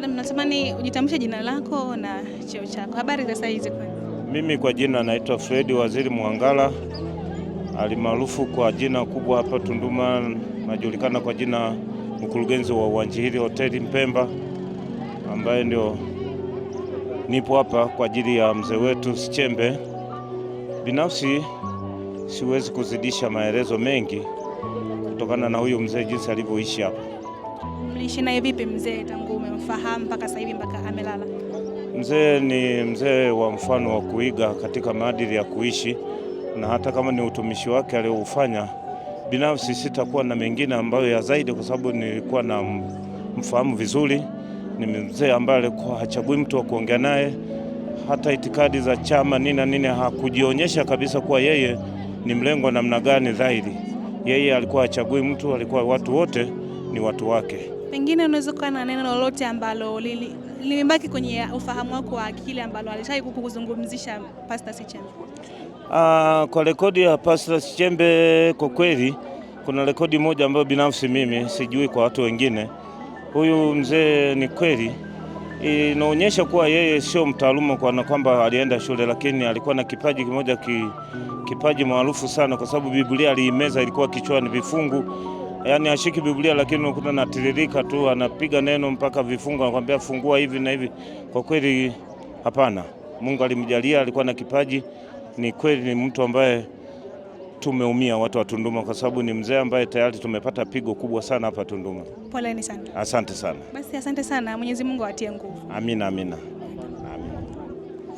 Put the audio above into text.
Na mnatamani ujitambulishe jina lako na cheo chako. Habari za saizi kwanza? Mimi kwa jina naitwa Fredi Waziri Mwangala, alimaarufu kwa jina kubwa hapa Tunduma, najulikana kwa jina mkurugenzi wa Uwanjihiri Hoteli Mpemba, ambaye ndio nipo hapa kwa ajili ya mzee wetu Sichembe. Binafsi siwezi kuzidisha maelezo mengi kutokana na huyu mzee jinsi alivyoishi hapa. Mliishi naye vipi mzee tangu umemfahamu mpaka sasa hivi mpaka amelala? Mzee ni mzee wa mfano wa kuiga katika maadili ya kuishi, na hata kama ni utumishi wake alioufanya, binafsi sitakuwa na mengine ambayo ya zaidi, kwa sababu nilikuwa na mfahamu vizuri. Ni mzee ambaye alikuwa hachagui mtu wa kuongea naye, hata itikadi za chama nini hakujionyesha kabisa kuwa yeye ni mlengwa namna gani zaidi. Yeye alikuwa hachagui mtu, alikuwa watu wote ni watu wake. Pengine unaweza kuwa na neno lolote ambalo limebaki kwenye ufahamu wako wa kile ambalo alishawahi kukuzungumzisha Pastor Sichembe? Kwa rekodi ya Pastor Sichembe, kwa kweli kuna rekodi moja ambayo binafsi mimi sijui kwa watu wengine. Huyu mzee ni kweli inaonyesha kuwa yeye sio mtaaluma kwa kwamba alienda shule, lakini alikuwa na kipaji kimoja, kipaji maarufu sana, kwa sababu Biblia aliimeza, ilikuwa kichwani vifungu. Yaani ashiki Biblia lakini unakuta anatiririka tu, anapiga neno mpaka vifungu, anakuambia fungua hivi na hivi. Kwa kweli hapana, Mungu alimjalia, alikuwa na kipaji. Ni kweli ni mtu ambaye tumeumia watu wa Tunduma, kwa sababu ni mzee ambaye tayari tumepata pigo kubwa sana hapa Tunduma. Poleni sana. Asante sana. Basi asante sana, Mwenyezi Mungu awatie nguvu. Amina, amina.